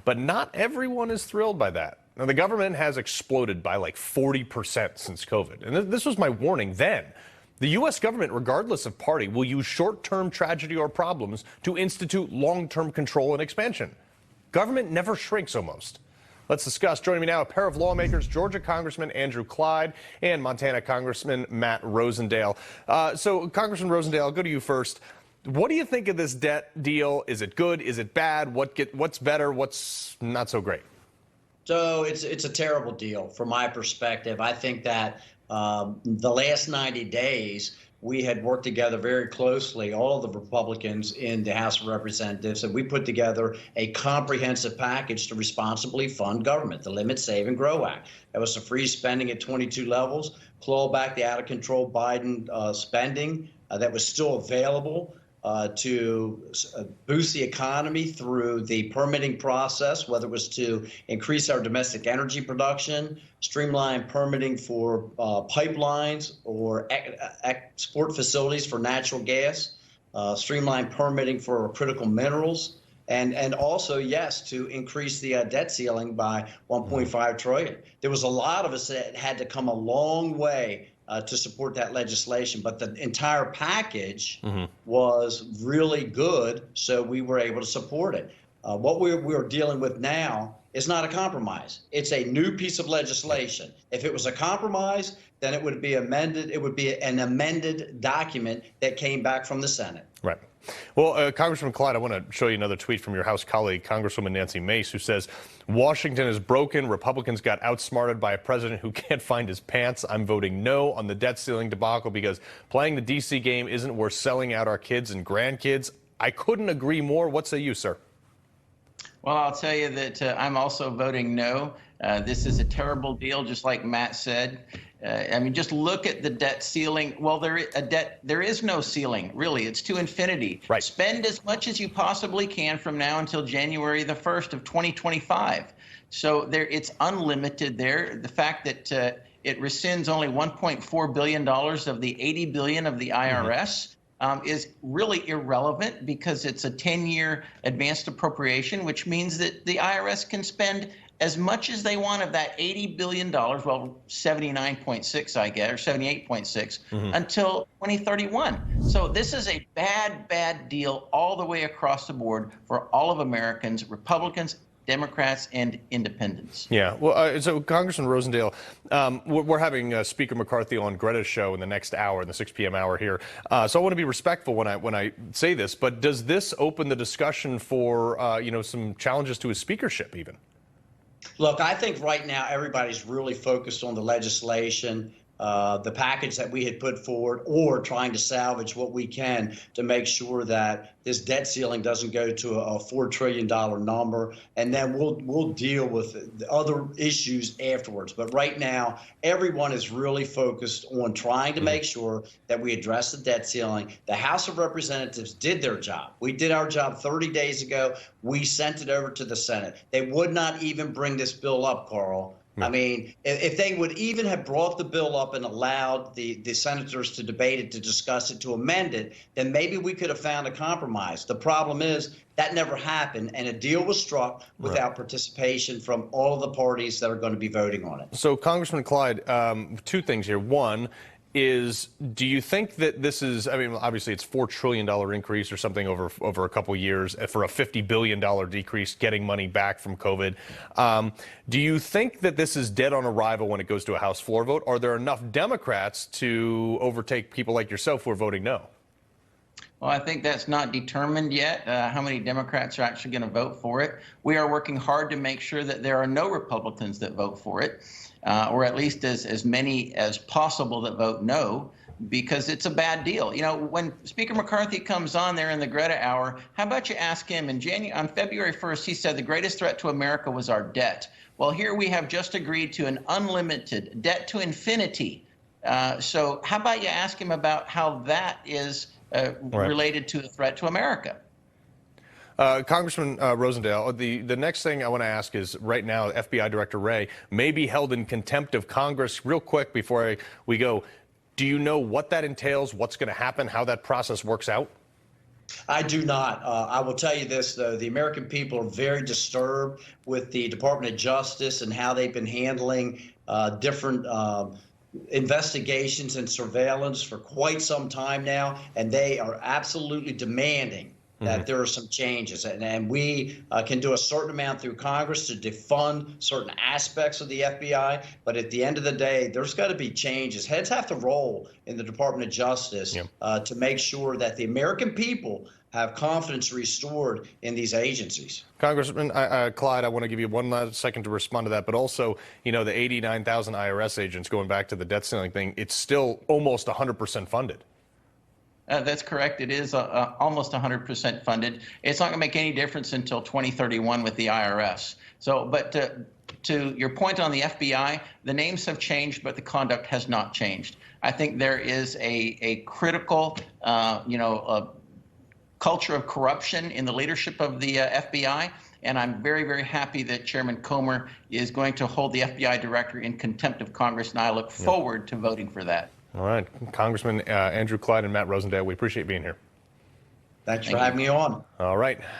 but not everyone is thrilled by that. Now, the government has exploded by like 40% since COVID. And this was my warning then. The U.S. government, regardless of party, will use short-term tragedy or problems to institute long-term control and expansion. Government never shrinks almost. Let's discuss. Joining me now, a pair of lawmakers, Georgia Congressman Andrew Clyde and Montana Congressman Matt Rosendale. So, Congressman Rosendale, I'll go to you first. What do you think of this debt deal? Is it good? Is it bad? What's better? What's not so great? So it's a terrible deal from my perspective. I think that the last 90 days, we had worked together very closely, all of the Republicans in the House of Representatives, and we put together a comprehensive package to responsibly fund government, the Limit, Save, and Grow Act. That was to freeze spending at 22 levels, claw back the out-of-control Biden spending that was still available, to boost the economy through the permitting process, whether it was to increase our domestic energy production, streamline permitting for pipelines or export facilities for natural gas, streamline permitting for critical minerals, and also, yes, to increase the debt ceiling by $1.5 trillion. There was a lot of us that had to come a long way to support that legislation, but the entire package was really good, so we were able to support it. What we're dealing with now is not a compromise. It's a new piece of legislation. If it was a compromise, then it would be amended. It would be an amended document that came back from the Senate. Right. Well, Congressman Clyde, I want to show you another tweet from your House colleague, Congresswoman Nancy Mace, who says, Washington is broken. Republicans got outsmarted by a president who can't find his pants. I'm voting no on the debt ceiling debacle because playing the D.C. game isn't worth selling out our kids and grandkids. I couldn't agree more. What say you, sir? Well, I'll tell you that I'm also voting no. This is a terrible deal, just like Matt said. I mean, just look at the debt ceiling. Well, there is no ceiling, really. It's to infinity. Right. Spend as much as you possibly can from now until January the 1st of 2025. So it's unlimited there. The fact that it rescinds only $1.4 billion of the $80 billion of the IRS is really irrelevant because it's a 10-year advanced appropriation, which means that the IRS can spend as much as they want of that $80 billion, well, 79.6, I guess, or 78.6, until 2031. So this is a bad, bad deal all the way across the board for all of Americans, Republicans, Democrats, and independents. Yeah. Well, so Congressman Rosendale, we're having Speaker McCarthy on Greta's show in the next hour, in the 6 p.m. hour here. So I want to be respectful when I say this, but does this open the discussion for, some challenges to his speakership even? Look, I think right now everybody's really focused on the legislation, the package that we had put forward, or trying to salvage what we can to make sure that this debt ceiling doesn't go to a $4 trillion number, and then we'll deal with the other issues afterwards. But right now, everyone is really focused on trying to make sure that we address the debt ceiling. The House of Representatives did their job. We did our job 30 days ago. We sent it over to the Senate. They would not even bring this bill up, Carl. I mean, if they would even have brought the bill up and allowed the senators to debate it, to discuss it, to amend it, then maybe we could have found a compromise. The problem is that never happened, and a deal was struck without participation from all of the parties that are going to be voting on it. So, Congressman Clyde, two things here. One is, do you think that this is, I mean, obviously it's $4 trillion increase or something over a couple years for a $50 billion decrease, getting money back from COVID. Do you think that this is dead on arrival when it goes to a House floor vote? Are there enough Democrats to overtake people like yourself who are voting no? Well, I think that's not determined yet, how many Democrats are actually going to vote for it. We are working hard to make sure that there are no Republicans that vote for it, or at least as many as possible that vote no, because it's a bad deal. You know, when Speaker McCarthy comes on there in the Greta hour, how about you ask him, on February 1st, he said the greatest threat to America was our debt. Well, here we have just agreed to an unlimited debt to infinity. So how about you ask him about how that is related to the threat to America? Congressman Rosendale, the next thing I want to ask is, right now, FBI Director Wray may be held in contempt of Congress. Real quick before we go, do you know what that entails, what's going to happen, how that process works out? I do not. I will tell you this, though. The American people are very disturbed with the Department of Justice and how they've been handling different investigations and surveillance for quite some time now. And they are absolutely demanding that there are some changes. And we can do a certain amount through Congress to defund certain aspects of the FBI. But at the end of the day, there's got to be changes. Heads have to roll in the Department of Justice to make sure that the American people have confidence restored in these agencies. Congressman Clyde, I want to give you one last second to respond to that, but also, you know, the 89,000 IRS agents, going back to the debt ceiling thing, it's still almost 100% funded. That's correct. It is almost 100% funded. It's not going to make any difference until 2031 with the IRS. So, but to your point on the FBI, the names have changed, but the conduct has not changed. I think there is a critical, culture of corruption in the leadership of the FBI. And I'm very, very happy that Chairman Comer is going to hold the FBI director in contempt of Congress, and I look forward to voting for that. All right. Congressman Andrew Clyde and Matt Rosendale, we appreciate being here. Thanks for having me on. All right.